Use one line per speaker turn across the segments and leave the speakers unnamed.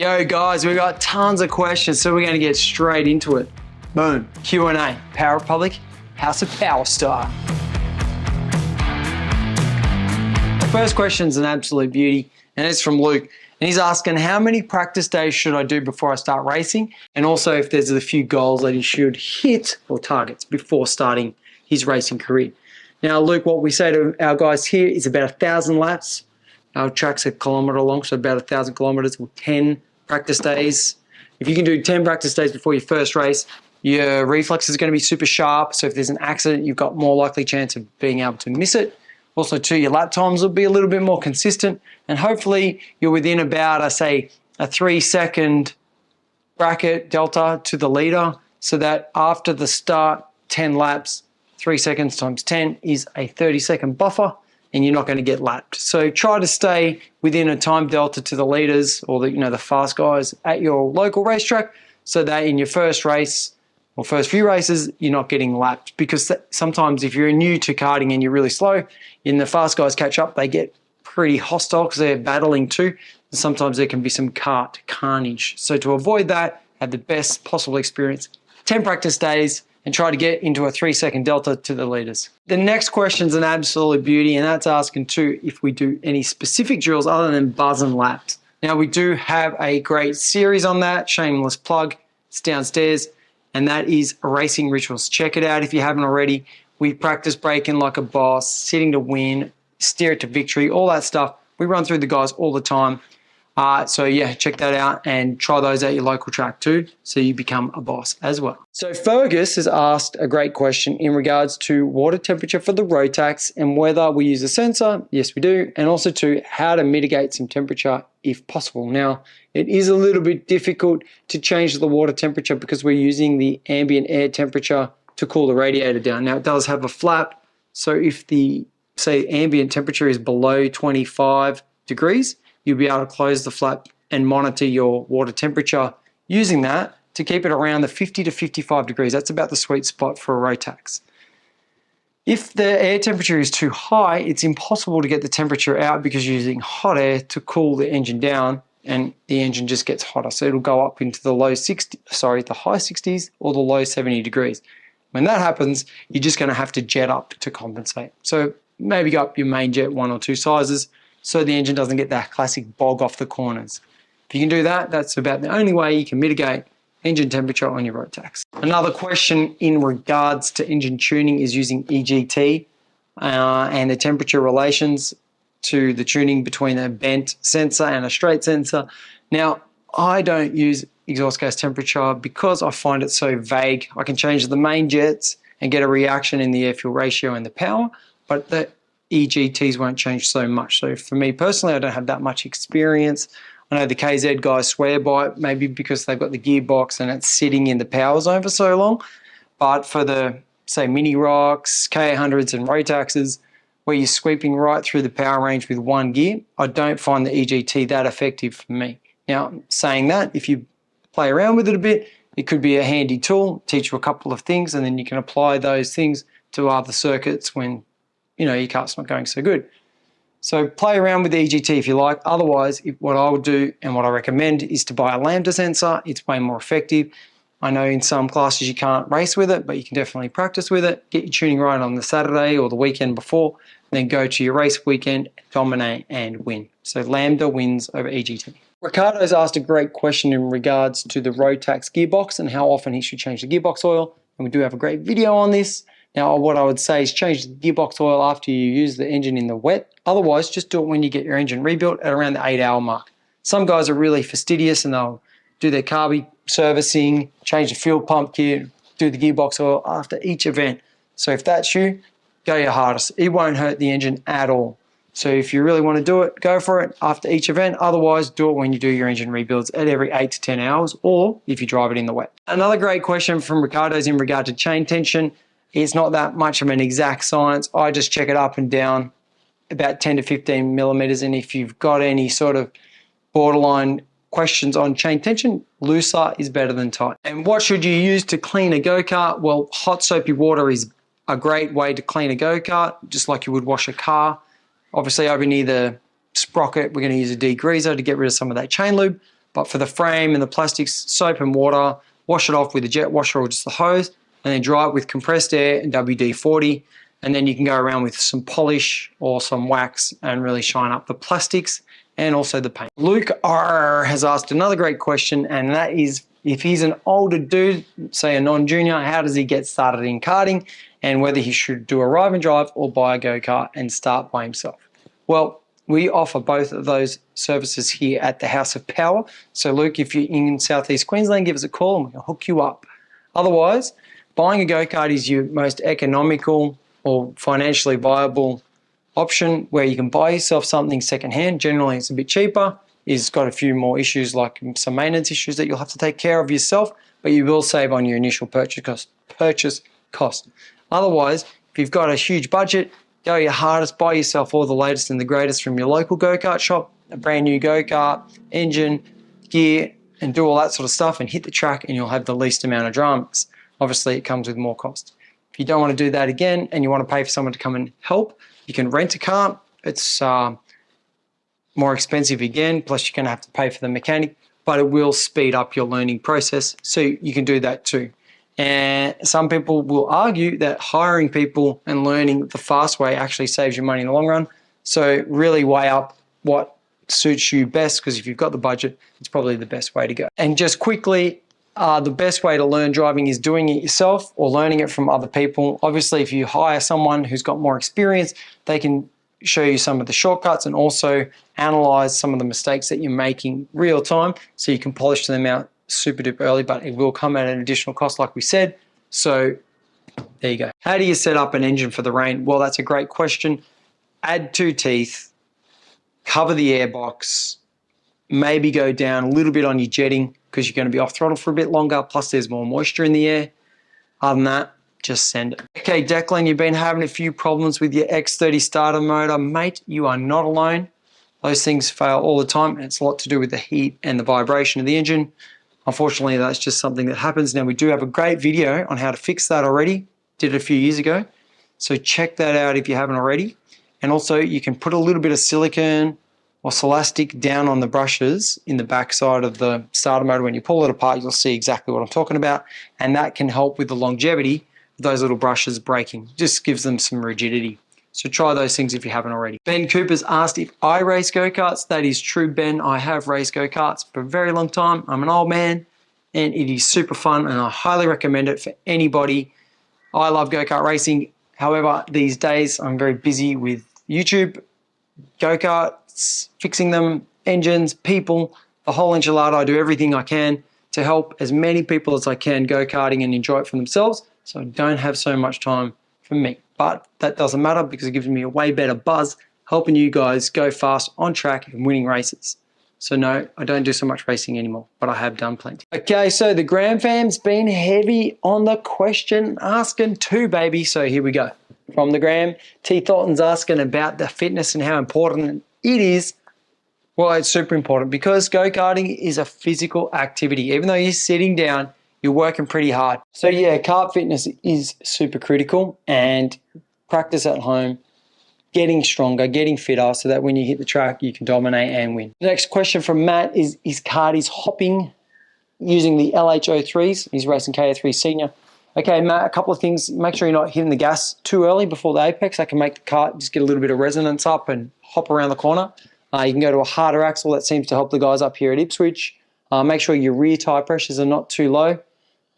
Yo guys, we got tons of questions, so we're going to get straight into it. Boom, Q&A, Power Republic, House of Power style. The first question is an absolute beauty, and it's from Luke. And he's asking, how many practice days should I do before I start racing? And also if there's a few goals that he should hit or targets before starting his racing career. Now, Luke, what we say to our guys here is about 1,000 laps. Our track's a kilometre long, so about 1,000 kilometres or 10 practice days. If you can do 10 practice days before your first race, your reflex is going to be super sharp. So if there's an accident, you've got more likely chance of being able to miss it. Also, too, your lap times will be a little bit more consistent. And hopefully you're within about, say, a 3-second bracket delta to the leader, so that after the start, 10 laps, 3 seconds times 10 is a 30-second buffer, and you're not going to get lapped. So try to stay within a time delta to the leaders or the fast guys at your local racetrack, so that in your first race or first few races, you're not getting lapped. Because sometimes if you're new to karting and you're really slow, and the fast guys catch up, they get pretty hostile because they're battling too. And sometimes there can be some kart carnage. So to avoid that, have the best possible experience, 10 practice days, and try to get into a 3-second delta to the leaders. The next question is an absolute beauty, and that's asking too if we do any specific drills other than buzz and laps. Now, we do have a great series on that, shameless plug, it's downstairs, and that is Racing Rituals. Check it out if you haven't already. We practice braking like a boss, sitting to win, steer it to victory, all that stuff. We run through the guys all the time. So yeah, check that out and try those at your local track too, so you become a boss as well. So Fergus has asked a great question in regards to water temperature for the Rotax and whether we use a sensor. Yes, we do. And also to how to mitigate some temperature if possible. Now, it is a little bit difficult to change the water temperature because we're using the ambient air temperature to cool the radiator down. Now, it does have a flap. So if the, say, ambient temperature is below 25 degrees, you'll be able to close the flap and monitor your water temperature using that to keep it around the 50 to 55 degrees. That's about the sweet spot for a Rotax. If the air temperature is too high, it's impossible to get the temperature out because you're using hot air to cool the engine down, and the engine just gets hotter. So it'll go up into the high 60s or the low 70 degrees. When that happens, you're just going to have to jet up to compensate. So maybe go up your main jet 1 or 2 sizes, so the engine doesn't get that classic bog off the corners. If you can do that, that's about the only way you can mitigate engine temperature on your Rotax. Another question in regards to engine tuning is using EGT and the temperature relations to the tuning between a bent sensor and a straight sensor. Now, I don't use exhaust gas temperature because I find it so vague. I can change the main jets and get a reaction in the air-fuel ratio and the power, but the EGTs won't change so much. So for me personally, I don't have that much experience. I know the KZ guys swear by it, maybe because they've got the gearbox and it's sitting in the power zone for so long. But for the, say, Mini Rocks, K800s and Rotaxes, where you're sweeping right through the power range with one gear, I don't find the EGT that effective for me. Now, saying that, if you play around with it a bit, it could be a handy tool, teach you a couple of things, and then you can apply those things to other circuits when your car's not going so good. So play around with the EGT if you like. Otherwise, what I would do and what I recommend is to buy a lambda sensor. It's way more effective. I know in some classes you can't race with it, but you can definitely practice with it. Get your tuning right on the Saturday or the weekend before, then go to your race weekend, dominate and win. So lambda wins over EGT. Ricardo's asked a great question in regards to the Rotax gearbox and how often he should change the gearbox oil. And we do have a great video on this. Now, what I would say is change the gearbox oil after you use the engine in the wet. Otherwise, just do it when you get your engine rebuilt at around the 8-hour mark. Some guys are really fastidious and they'll do their carby servicing, change the fuel pump kit, do the gearbox oil after each event. So if that's you, go your hardest. It won't hurt the engine at all. So if you really want to do it, go for it after each event. Otherwise, do it when you do your engine rebuilds at every 8 to 10 hours, or if you drive it in the wet. Another great question from Ricardo is in regard to chain tension. It's not that much of an exact science. I just check it up and down about 10 to 15 millimeters. And if you've got any sort of borderline questions on chain tension, looser is better than tight. And what should you use to clean a go-kart? Well, hot soapy water is a great way to clean a go-kart, just like you would wash a car. Obviously, over near the sprocket, we're going to use a degreaser to get rid of some of that chain lube. But for the frame and the plastics, soap and water, wash it off with a jet washer or just the hose, and then dry it with compressed air and WD-40. And then you can go around with some polish or some wax and really shine up the plastics and also the paint. Luke R has asked another great question, and that is, if he's an older dude, say a non-junior, how does he get started in karting, and whether he should do a ride and drive or buy a go-kart and start by himself? Well, we offer both of those services here at the House of Power. So Luke, if you're in Southeast Queensland, give us a call and we can hook you up. Otherwise, buying a go-kart is your most economical or financially viable option, where you can buy yourself something secondhand. Generally, it's a bit cheaper. It's got a few more issues, like some maintenance issues that you'll have to take care of yourself, but you will save on your initial purchase cost. Otherwise, if you've got a huge budget, go your hardest, buy yourself all the latest and the greatest from your local go-kart shop, a brand new go-kart, engine, gear, and do all that sort of stuff and hit the track, and you'll have the least amount of dramas. Obviously, it comes with more cost. If you don't want to do that again and you want to pay for someone to come and help, you can rent a car. It's more expensive again, plus you're going to have to pay for the mechanic, but it will speed up your learning process, so you can do that too. And some people will argue that hiring people and learning the fast way actually saves you money in the long run. So really weigh up what suits you best, because if you've got the budget, it's probably the best way to go. And just quickly, the best way to learn driving is doing it yourself or learning it from other people. Obviously, if you hire someone who's got more experience, they can show you some of the shortcuts and also analyze some of the mistakes that you're making real time, so you can polish them out super duper early, but it will come at an additional cost, like we said. So there you go. How do you set up an engine for the rain? Well, that's a great question. Add 2 teeth, cover the airbox, maybe go down a little bit on your jetting because you're going to be off throttle for a bit longer, plus there's more moisture in the air. Other than that, just send it. Okay, Declan, you've been having a few problems with your X30 starter motor. Mate, you are not alone. Those things fail all the time, and it's a lot to do with the heat and the vibration of the engine. Unfortunately, that's just something that happens. Now, we do have a great video on how to fix that already. Did it a few years ago. So check that out if you haven't already. And also, you can put a little bit of silicone or Celastic down on the brushes in the backside of the starter motor. When you pull it apart, you'll see exactly what I'm talking about. And that can help with the longevity of those little brushes breaking. Just gives them some rigidity. So try those things if you haven't already. Ben Cooper's asked if I race go-karts. That is true, Ben. I have raced go-karts for a very long time. I'm an old man, and it is super fun, and I highly recommend it for anybody. I love go-kart racing. However, these days I'm very busy with YouTube, go-karts, fixing them, engines, people, the whole enchilada. I do everything I can to help as many people as I can go-karting and enjoy it for themselves, so I don't have so much time for me. But that doesn't matter, because it gives me a way better buzz helping you guys go fast on track and winning races. So no, I don't do so much racing anymore, but I have done plenty. Okay, so the Graham fam's been heavy on the question asking too, baby. So here we go. From the Graham, T. Thornton's asking about the fitness and how important it is. Well, it's super important, because go-karting is a physical activity. Even though you're sitting down, you're working pretty hard. So yeah, kart fitness is super critical, and practice at home, getting stronger, getting fitter, so that when you hit the track, you can dominate and win. The next question from Matt is karties hopping using the LH03s? He's racing KO3 Senior. Okay, Matt, a couple of things. Make sure you're not hitting the gas too early before the apex. That can make the kart just get a little bit of resonance up and hop around the corner. You can go to a harder axle. That seems to help the guys up here at Ipswich. Make sure your rear tyre pressures are not too low.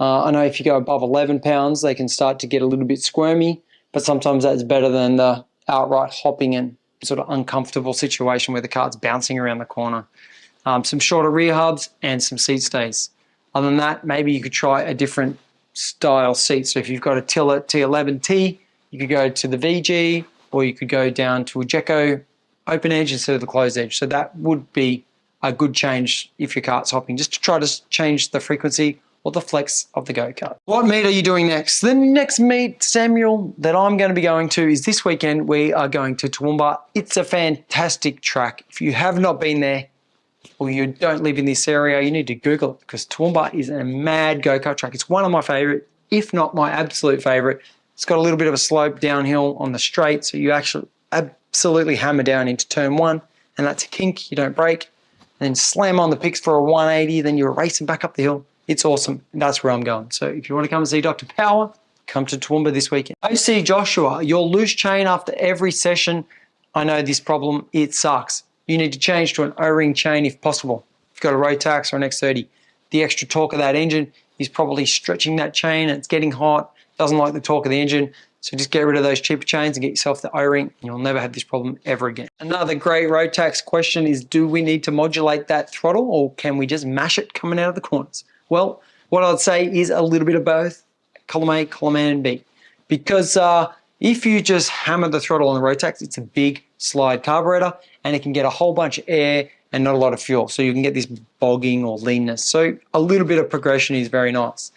I know if you go above 11 pounds, they can start to get a little bit squirmy, but sometimes that's better than the outright hopping and sort of uncomfortable situation where the kart's bouncing around the corner. Some shorter rear hubs and some seat stays. Other than that, maybe you could try a different style seat. So if you've got a Tiller T11T, you could go to the VG, or you could go down to a Jekko open edge instead of the closed edge. So that would be a good change if your kart's hopping, just to try to change the frequency or the flex of the go-kart. What meet are you doing next? The next meet, Samuel, that I'm going to be going to is this weekend. We are going to Toowoomba. It's a fantastic track. If you have not been there, or you don't live in this area, you need to Google it, because Toowoomba is a mad go-kart track. It's one of my favorite, if not my absolute favorite. It's got a little bit of a slope downhill on the straight, so you actually absolutely hammer down into turn 1, and that's a kink. You don't break. then slam on the picks for a 180, then you're racing back up the hill. It's awesome. And that's where I'm going. So if you want to come and see Dr. Power, come to Toowoomba this weekend. OC Joshua, your loose chain after every session. I know this problem, it sucks. You need to change to an O-ring chain if possible. If you've got a Rotax or an X30, the extra torque of that engine is probably stretching that chain and it's getting hot, doesn't like the torque of the engine. So just get rid of those cheaper chains and get yourself the O-ring and you'll never have this problem ever again. Another great Rotax question is, do we need to modulate that throttle or can we just mash it coming out of the corners? Well, what I'd say is a little bit of both, column A, column A and B. Because if you just hammer the throttle on the Rotax, it's a big slide carburetor and it can get a whole bunch of air and not a lot of fuel. So you can get this bogging or leanness. So a little bit of progression is very nice.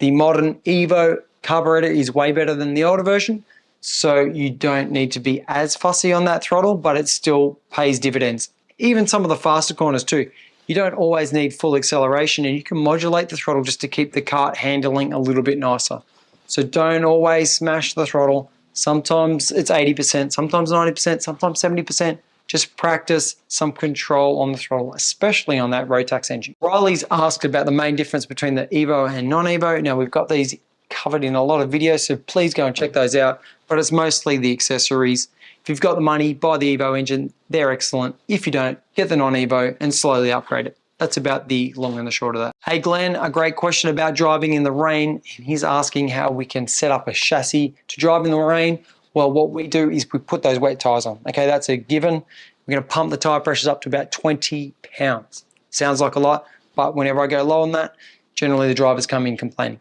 The modern Evo carburetor is way better than the older version. So you don't need to be as fussy on that throttle, but it still pays dividends. Even some of the faster corners too. You don't always need full acceleration and you can modulate the throttle just to keep the kart handling a little bit nicer. So don't always smash the throttle. Sometimes it's 80%, sometimes 90%, sometimes 70%. Just practice some control on the throttle, especially on that Rotax engine. Riley's asked about the main difference between the Evo and non-Evo. Now we've got these covered in a lot of videos, so please go and check those out. But it's mostly the accessories. If you've got the money, buy the Evo engine. They're excellent. If you don't, get the non-Evo and slowly upgrade it. That's about the long and the short of that. Hey Glenn, a great question about driving in the rain. He's asking how we can set up a chassis to drive in the rain. Well, what we do is we put those wet tires on. Okay, that's a given. We're gonna pump the tire pressures up to about 20 pounds. Sounds like a lot, but whenever I go low on that, generally the drivers come in complaining.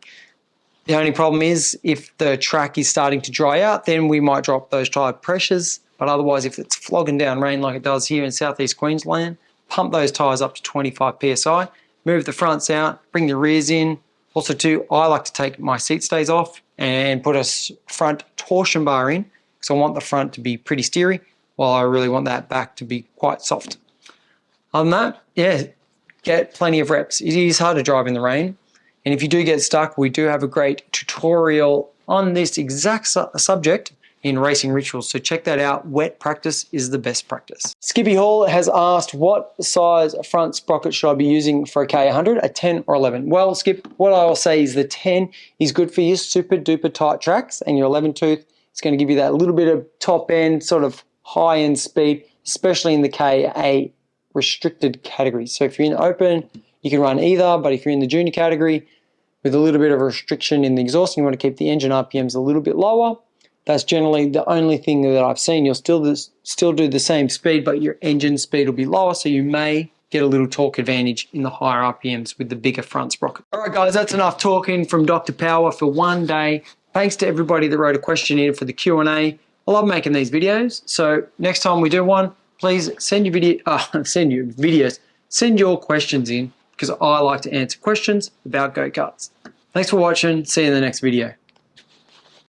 The only problem is if the track is starting to dry out, then we might drop those tire pressures. But otherwise, if it's flogging down rain like it does here in southeast Queensland, pump those tires up to 25 PSI, move the fronts out, bring the rears in. Also too, I like to take my seat stays off and put a front torsion bar in because I want the front to be pretty steery while I really want that back to be quite soft. Other than that, yeah, get plenty of reps. It is hard to drive in the rain. And if you do get stuck, we do have a great tutorial on this exact subject in Racing Rituals. So check that out. Wet practice is the best practice. Skippy Hall has asked, what size front sprocket should I be using for a K100, a 10 or 11? Well, Skip, what I will say is the 10 is good for your super duper tight tracks, and your 11 tooth is going to give you that little bit of top end, sort of high end speed, especially in the KA restricted category. So if you're in the open, you can run either, but if you're in the junior category with a little bit of a restriction in the exhaust and you want to keep the engine RPMs a little bit lower, that's generally the only thing that I've seen. You'll still do the same speed, but your engine speed will be lower, so you may get a little torque advantage in the higher RPMs with the bigger front sprocket. All right, guys, that's enough talking from Dr. Power for one day. Thanks to everybody that wrote a question in for the Q&A. I love making these videos, so next time we do one, please send your questions in because I like to answer questions about go-karts. Thanks for watching. See you in the next video.